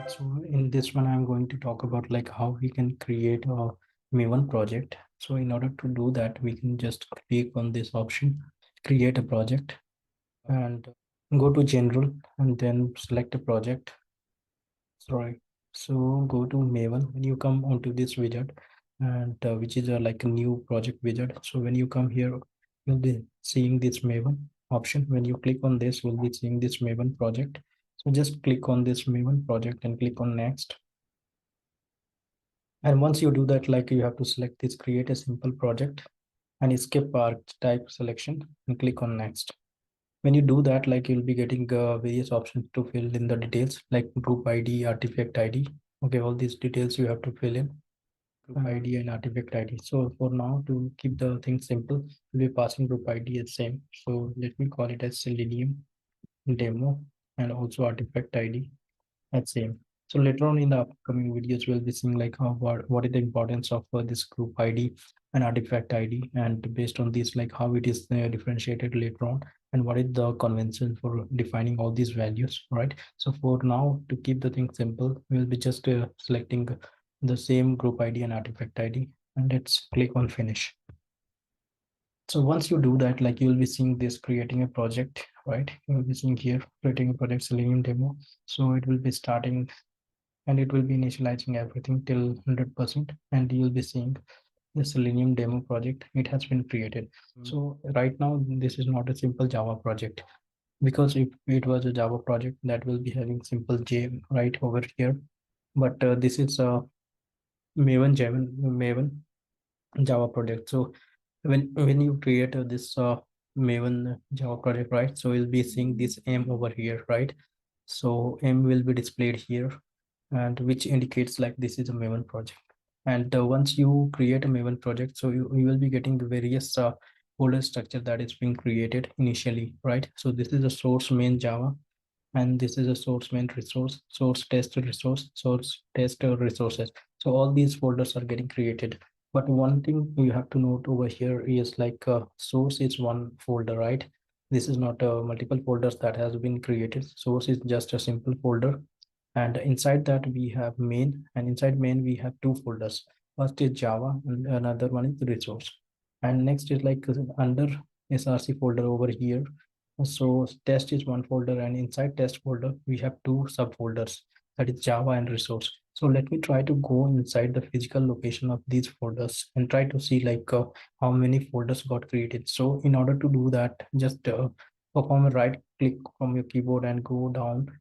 So in this one, I'm going to talk about like how we can create a Maven project. So in order to do that, we can just click on this option, create a project, and go to general and then select a project. Sorry. So go to Maven when you come onto this widget, and which is like a new project widget. So when you come here, you'll be seeing this Maven option. When you click on this, you'll be seeing this Maven project. So just click on this Maven project and click on next. And once you do that, like you have to select this create a simple project and skip archetype selection and click on next. When you do that, like you'll be getting various options to fill in the details like group ID, artifact ID. Okay, all these details you have to fill in group ID and artifact ID. So for now, to keep the thing simple, we'll be passing group ID as same. So let me call it as Selenium demo and also artifact ID as same. So later on in the upcoming videos, we'll be seeing like what is the importance of this group ID and artifact ID, and based on this, like how it is differentiated later on, and what is the convention for defining all these values, right? So for now, to keep the thing simple, we'll be just selecting the same group ID and artifact ID, and let's click on finish. So once you do that, like you'll be seeing this creating a project, right? You'll be seeing here creating a project Selenium demo. So it will be starting and it will be initializing everything till 100%, and you'll be seeing the Selenium demo project. It has been created. So right now, this is not a simple Java project, because if it was a Java project, that will be having simple J right over here. But this is a Maven Java project. So when you create this Maven Java project, right? So you'll be seeing this M over here, right? So M will be displayed here, and which indicates like this is a Maven project. And once you create a Maven project, so you will be getting the various folder structure that is being created initially, right? So this is a source main Java, and this is a source main resource, source test resource, source test resources. So all these folders are getting created. But one thing you have to note over here is like source is one folder, right? This is not multiple folders that has been created. Source is just a simple folder, and inside that we have main, and inside main we have two folders. First is Java and another one is resource, and next is like under src folder over here. So test is one folder, and inside test folder we have two subfolders, that is Java and resource. So let me try to go inside the physical location of these folders and try to see like how many folders got created. So in order to do that, just perform a right click from your keyboard and go down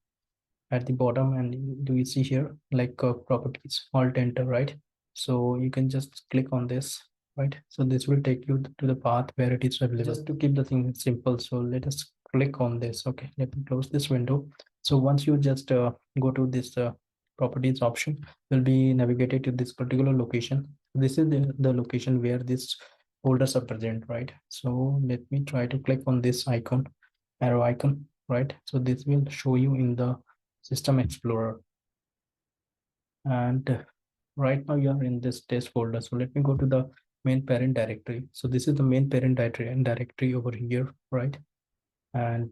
at the bottom, and do you see here like properties, alt enter, right? So you can just click on this, right? So this will take you to the path where it is available. Just to keep the thing simple, so let us click on this. Okay, let me close this window. So once you just go to this properties option, will be navigated to this particular location. This is the location where this folders are present, right? So let me try to click on this icon, arrow icon, right? So this will show you in the System Explorer. And right now you are in this test folder. So let me go to the main parent directory. So this is the main parent directory over here, right? And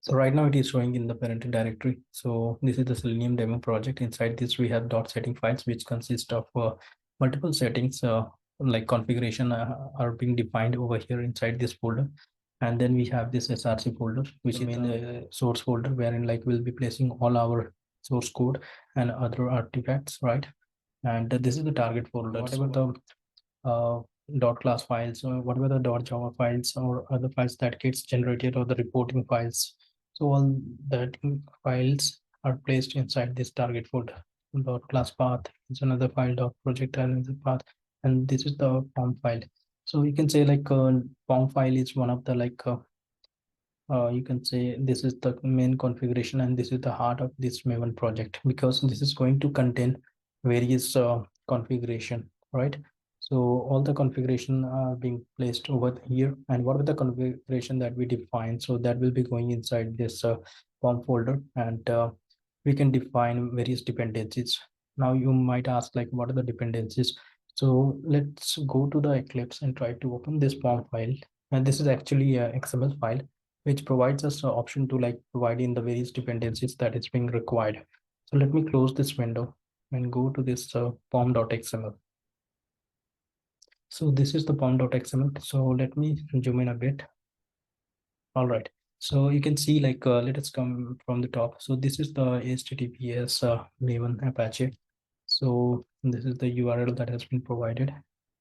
so right now it is showing in the parent directory. So this is the Selenium demo project. Inside this we have .setting files, which consist of multiple settings, like configuration are being defined over here inside this folder. And then we have this src folder, which is the source folder, wherein like we'll be placing all our source code and other artifacts, right? And this is the target folder. Whatever the dot class files, or whatever the dot java files or other files that gets generated, or the reporting files, so all that files are placed inside this target folder. Dot class path is another file, dot project another path, and this is the form file. So you can say like form file is one of the like you can say this is the main configuration, and this is the heart of this Maven project, because this is going to contain various configuration, right? So all the configuration are being placed over here, and what are the configuration that we define, so that will be going inside this form folder, and we can define various dependencies. Now you might ask like what are the dependencies? So let's go to the Eclipse and try to open this form file And this is actually a XML file which provides us an option to like provide in the various dependencies that is being required. So let me close this window and go to this pom.xml. So this is the pom.xml. So let me zoom in a bit. All right. So you can see like let us come from the top. So this is the HTTPS Maven Apache. So this is the URL that has been provided,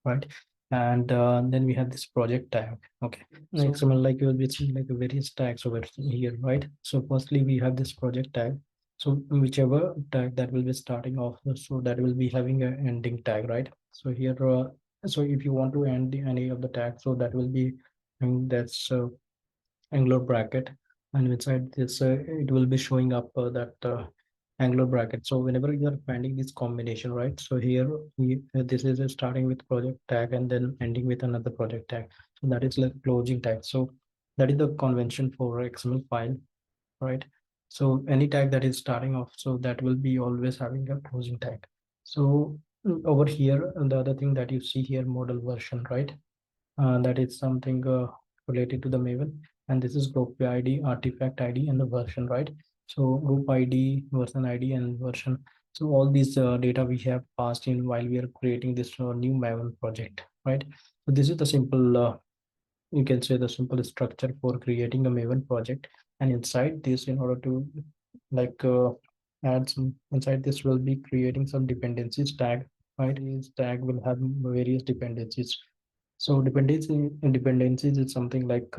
right? And then we have this project tag. Okay. Next, so like you will be seeing like various tags over here, right? So firstly, we have this project tag. So whichever tag that will be starting off, so that will be having an ending tag, right? So here, so if you want to end any of the tags, so that will be, that's angular bracket, and inside this it will be showing up that angular bracket. So whenever you are finding this combination, right, so here this is starting with project tag and then ending with another project tag, so that is like closing tag. So that is the convention for XML file, right? So any tag that is starting off, so that will be always having a closing tag. So over here, and the other thing that you see here, model version, right? That is something related to the Maven. And this is group ID, artifact ID, and the version, right? So group ID, version ID, and version. So all these data we have passed in while we are creating this new Maven project, right? So this is the simple, you can say the simple structure for creating a Maven project. And inside this, in order to like add some, inside this will be creating some dependencies tag, right? This tag will have various dependencies. So dependencies is something like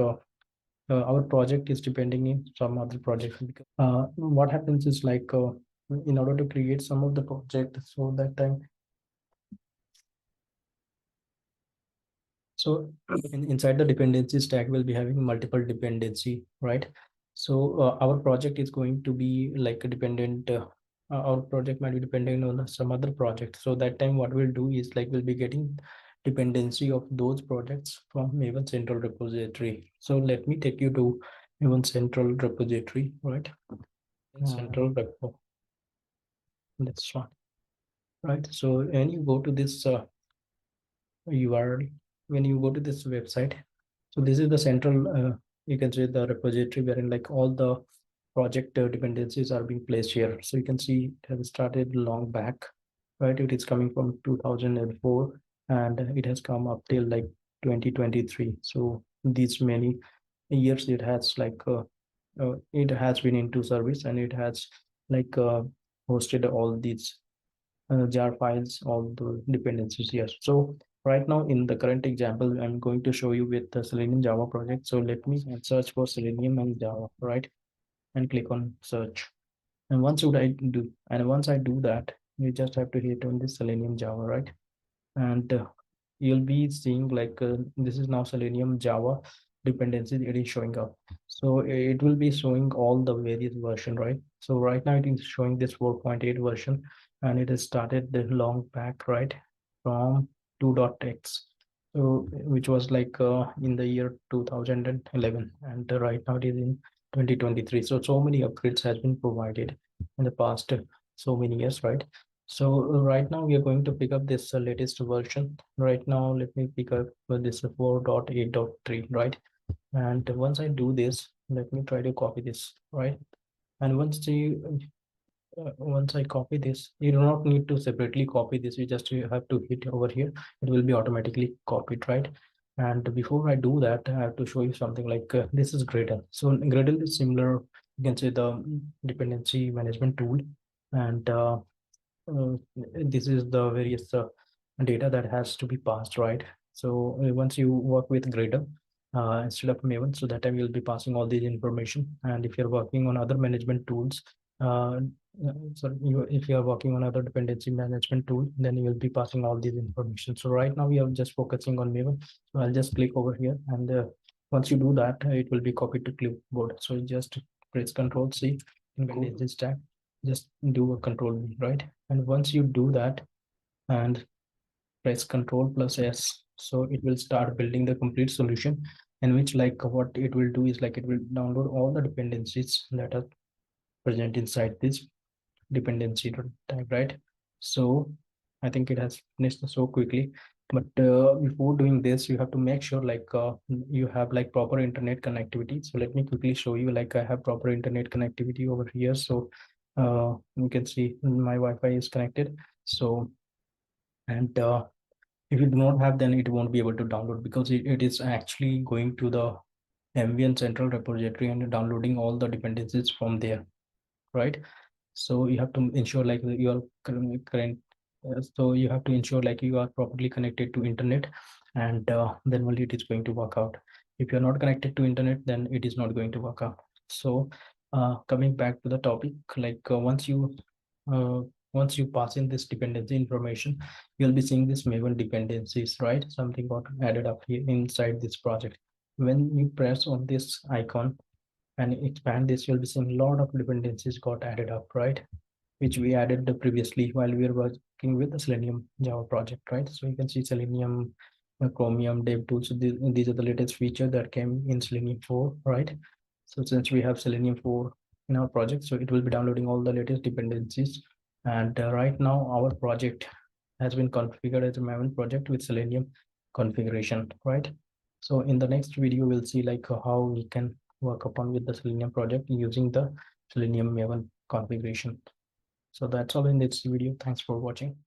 our project is depending in some other project. What happens is like in order to create some of the project, so that time, so inside the dependencies tag will be having multiple dependency, right? So our project is going to be like a dependent. Our project might be dependent on some other project. So that time, what we'll do is like we'll be getting dependency of those projects from Maven Central Repository. So let me take you to Maven Central Repository, right? Central Repo. That's one, right? So when you go to this URL, when you go to this website, so this is the central, you can say the repository wherein like all the project dependencies are being placed here. So you can see it has started long back, right? It is coming from 2004 and it has come up till like 2023. So these many years it has like it has been into service, and it has like hosted all these jar files, all the dependencies here. So right now in the current example, I'm going to show you with the Selenium Java project. So let me search for Selenium and Java, right? And click on search. And once I do that, you just have to hit on this Selenium Java, right? And you'll be seeing like this is now Selenium Java dependencies. It is showing up. So it will be showing all the various version, right? So right now it is showing this 4.8 version, and it has started the long back, right, from 2.x, so which was like in the year 2011, and right now it is in 2023. So many upgrades has been provided in the past so many years, right? So right now we are going to pick up this latest version. Right now, let me pick up this 4.8.3, right? And once I do this, let me try to copy this, right? And once I copy this, you do not need to separately copy this. You have to hit over here. It will be automatically copied, right? And before I do that, I have to show you something like this is Gradle. So Gradle is similar. You can say the dependency management tool, and uh, this is the various data that has to be passed, right? So once you work with Gradle instead of Maven, so that time you'll be passing all these information. And if you're working on other management tools, uh, if you are working on other dependency management tool, then you will be passing all these information. So right now we are just focusing on Maven. So I'll just click over here, and once you do that, it will be copied to clipboard. So just press Control C and go to this tab. Just do a Control V, right? And once you do that and press Control plus S, so it will start building the complete solution, in which like what it will do is like it will download all the dependencies that are present inside this dependency tag, right? So I think it has finished so quickly. But before doing this, you have to make sure like you have like proper internet connectivity. So let me quickly show you, like I have proper internet connectivity over here. So you can see my Wi-Fi is connected. So, and if you do not have, then it won't be able to download, because it is actually going to the MVN central repository and downloading all the dependencies from there, right? So you have to ensure like you are current so you have to ensure like you are properly connected to internet, and then only it is going to work out. If you're not connected to internet, then it is not going to work out. So coming back to the topic, like uh, once you pass in this dependency information, you'll be seeing this Maven dependencies, right? Something got added up here inside this project. When you press on this icon and expand this, you'll be seeing a lot of dependencies got added up, right? Which we added previously while we were working with the Selenium Java project, right? So you can see Selenium, Chromium, DevTools. So these are the latest feature that came in Selenium 4, right? So since we have Selenium 4 in our project, so it will be downloading all the latest dependencies. And right now our project has been configured as a Maven project with Selenium configuration, right? So in the next video, we'll see like how we can work upon with the Selenium project using the Selenium Maven configuration. So that's all in this video. Thanks for watching.